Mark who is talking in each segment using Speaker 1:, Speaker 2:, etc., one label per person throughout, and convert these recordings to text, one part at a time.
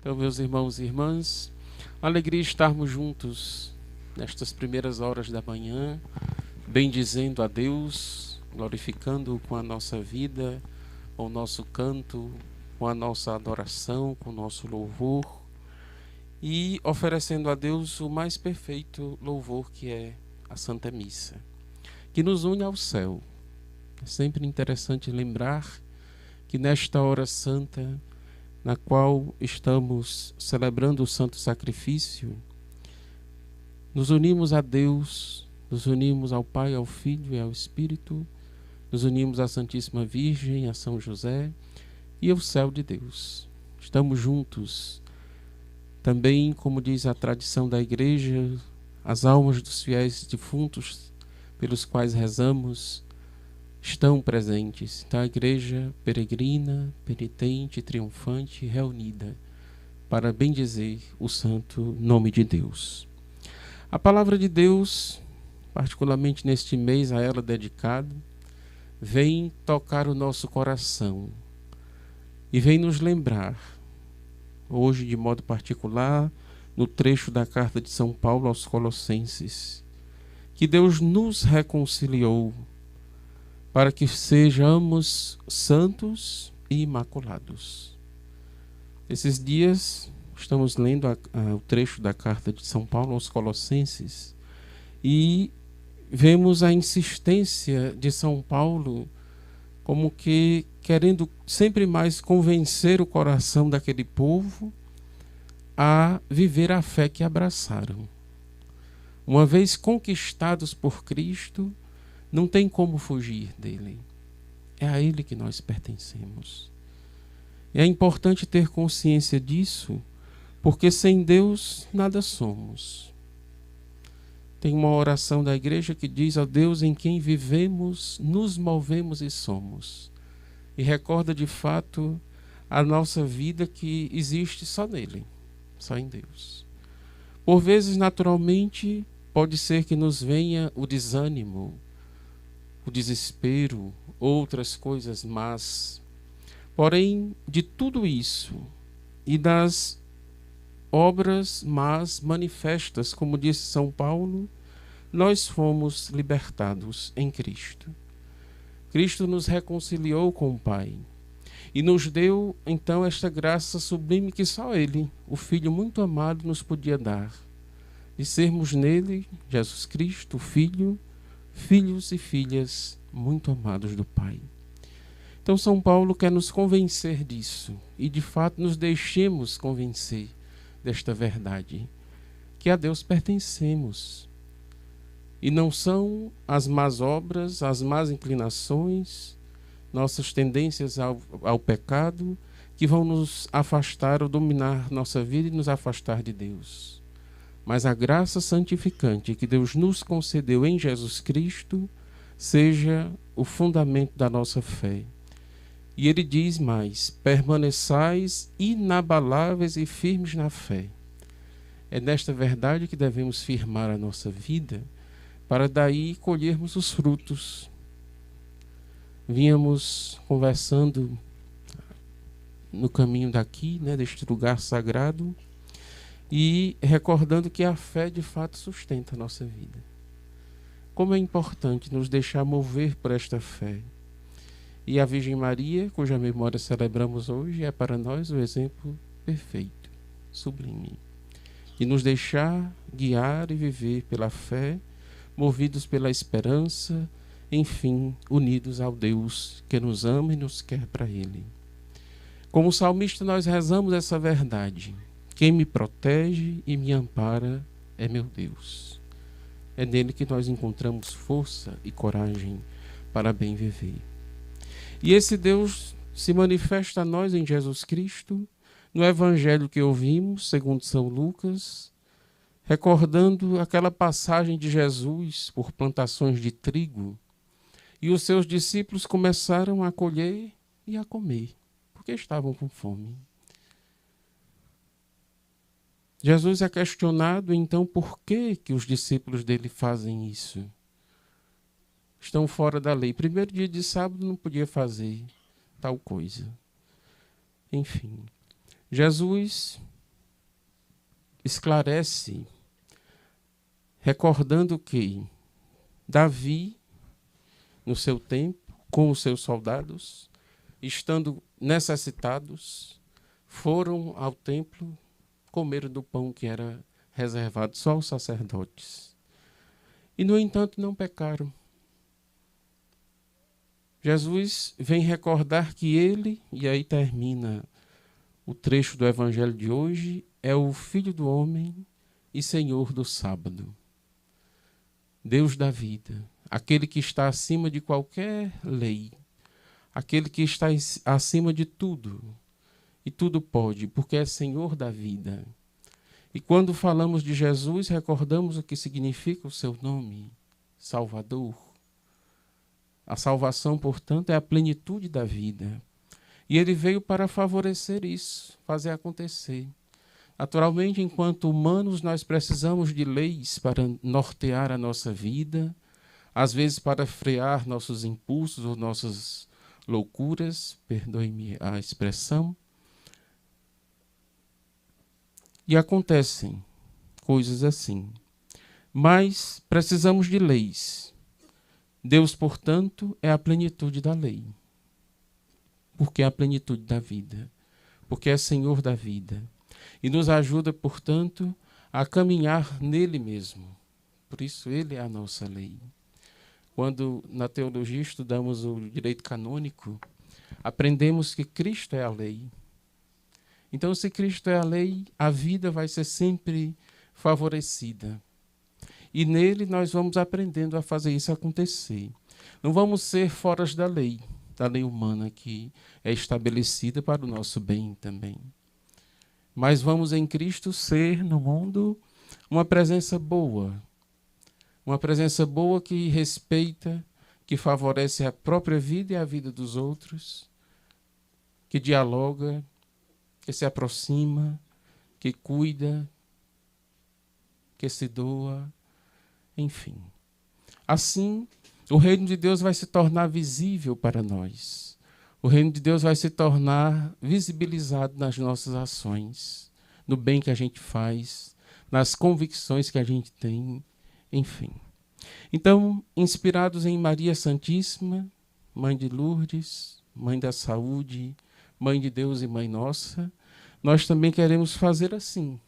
Speaker 1: Então, meus irmãos e irmãs, alegria estarmos juntos nestas primeiras horas da manhã, bendizendo a Deus, glorificando-o com a nossa vida, com o nosso canto, com a nossa adoração, com o nosso louvor e oferecendo a Deus o mais perfeito louvor, que é a Santa Missa, que nos une ao céu. É sempre interessante lembrar que nesta hora santa, na qual estamos celebrando o Santo Sacrifício, nos unimos a Deus, nos unimos ao Pai, ao Filho e ao Espírito, nos unimos à Santíssima Virgem, a São José e ao céu de Deus. Estamos juntos. Também, como diz a tradição da Igreja, as almas dos fiéis defuntos pelos quais rezamos estão presentes. Então, a Igreja peregrina, penitente, triunfante, reunida para bendizer o santo nome de Deus. A palavra de Deus, particularmente neste mês a ela dedicado, vem tocar o nosso coração e vem nos lembrar, hoje de modo particular, no trecho da carta de São Paulo aos Colossenses, que Deus nos reconciliou para que sejamos santos e imaculados. Esses dias estamos lendo o trecho da carta de São Paulo aos Colossenses e vemos a insistência de São Paulo como que querendo sempre mais convencer o coração daquele povo a viver a fé que abraçaram. Uma vez conquistados por Cristo, não tem como fugir dele. É a ele que nós pertencemos. E é importante ter consciência disso, porque sem Deus nada somos. Tem uma oração da igreja que diz: ó Deus em quem vivemos, nos movemos e somos. E recorda de fato a nossa vida que existe só nele, só em Deus. Por vezes, naturalmente, pode ser que nos venha o desânimo, o desespero, outras coisas más. Porém, de tudo isso e das obras más manifestas, como disse São Paulo, nós fomos libertados em Cristo. Cristo nos reconciliou com o Pai e nos deu então esta graça sublime que só Ele, o Filho muito amado, nos podia dar, de sermos nele, Jesus Cristo, o Filho, filhos e filhas muito amados do Pai. Então São Paulo quer nos convencer disso e de fato nos deixemos convencer desta verdade, que a Deus pertencemos. E não são as más obras, as más inclinações, nossas tendências ao pecado que vão nos afastar ou dominar nossa vida e nos afastar de Deus. Mas a graça santificante que Deus nos concedeu em Jesus Cristo seja o fundamento da nossa fé. E ele diz mais: permaneçais inabaláveis e firmes na fé. É nesta verdade que devemos firmar a nossa vida, para daí colhermos os frutos. Vínhamos conversando no caminho daqui, deste lugar sagrado, e recordando que a fé de fato sustenta a nossa vida. Como é importante nos deixar mover por esta fé. E a Virgem Maria, cuja memória celebramos hoje, é para nós o exemplo perfeito, sublime. E nos deixar guiar e viver pela fé, movidos pela esperança, enfim, unidos ao Deus que nos ama e nos quer para Ele. Como salmista, nós rezamos essa verdade: quem me protege e me ampara é meu Deus. É nele que nós encontramos força e coragem para bem viver. E esse Deus se manifesta a nós em Jesus Cristo, no Evangelho que ouvimos, segundo São Lucas, recordando aquela passagem de Jesus por plantações de trigo, e os seus discípulos começaram a colher e a comer, porque estavam com fome. Jesus é questionado, então, por que os discípulos dele fazem isso? Estão fora da lei. Primeiro dia de sábado não podia fazer tal coisa. Enfim, Jesus esclarece, recordando que Davi, no seu tempo, com os seus soldados, estando necessitados, foram ao templo comer do pão que era reservado só aos sacerdotes. E, no entanto, não pecaram. Jesus vem recordar que ele, e aí termina o trecho do evangelho de hoje, é o Filho do Homem e Senhor do sábado. Deus da vida, aquele que está acima de qualquer lei, aquele que está acima de tudo, e tudo pode, porque é Senhor da vida. E quando falamos de Jesus, recordamos o que significa o seu nome, Salvador. A salvação, portanto, é a plenitude da vida. E ele veio para favorecer isso, fazer acontecer. Naturalmente, enquanto humanos, nós precisamos de leis para nortear a nossa vida, às vezes para frear nossos impulsos ou nossas loucuras, perdoe-me a expressão. E acontecem coisas assim. Mas precisamos de leis. Deus, portanto, é a plenitude da lei. Porque é a plenitude da vida. Porque é Senhor da vida. E nos ajuda, portanto, a caminhar nele mesmo. Por isso, ele é a nossa lei. Quando na teologia estudamos o direito canônico, aprendemos que Cristo é a lei. Então, se Cristo é a lei, a vida vai ser sempre favorecida. E nele nós vamos aprendendo a fazer isso acontecer. Não vamos ser fora da lei humana que é estabelecida para o nosso bem também. Mas vamos em Cristo ser no mundo uma presença boa que respeita, que favorece a própria vida e a vida dos outros, que dialoga, que se aproxima, que cuida, que se doa, enfim. Assim, o reino de Deus vai se tornar visível para nós. O reino de Deus vai se tornar visibilizado nas nossas ações, no bem que a gente faz, nas convicções que a gente tem, enfim. Então, inspirados em Maria Santíssima, Mãe de Lourdes, Mãe da Saúde, Mãe de Deus e Mãe Nossa, nós também queremos fazer assim,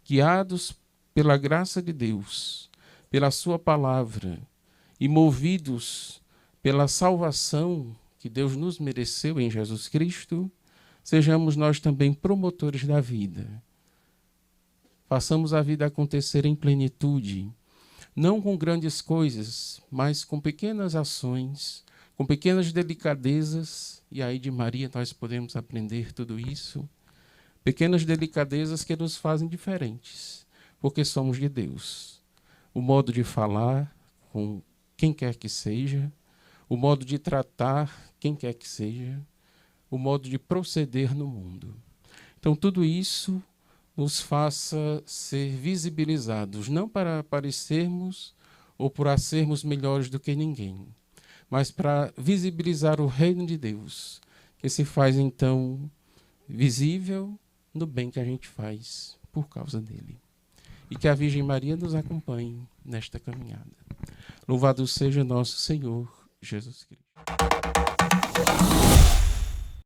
Speaker 1: guiados pela graça de Deus, pela sua palavra e movidos pela salvação que Deus nos mereceu em Jesus Cristo, sejamos nós também promotores da vida. Façamos a vida acontecer em plenitude, não com grandes coisas, mas com pequenas ações, com pequenas delicadezas, e aí de Maria nós podemos aprender tudo isso, pequenas delicadezas que nos fazem diferentes, porque somos de Deus. O modo de falar com quem quer que seja, o modo de tratar quem quer que seja, o modo de proceder no mundo. Então, tudo isso nos faça ser visibilizados, não para parecermos ou para sermos melhores do que ninguém, mas para visibilizar o reino de Deus, que se faz, então, visível no bem que a gente faz por causa dele. E que a Virgem Maria nos acompanhe nesta caminhada. Louvado seja nosso Senhor Jesus Cristo.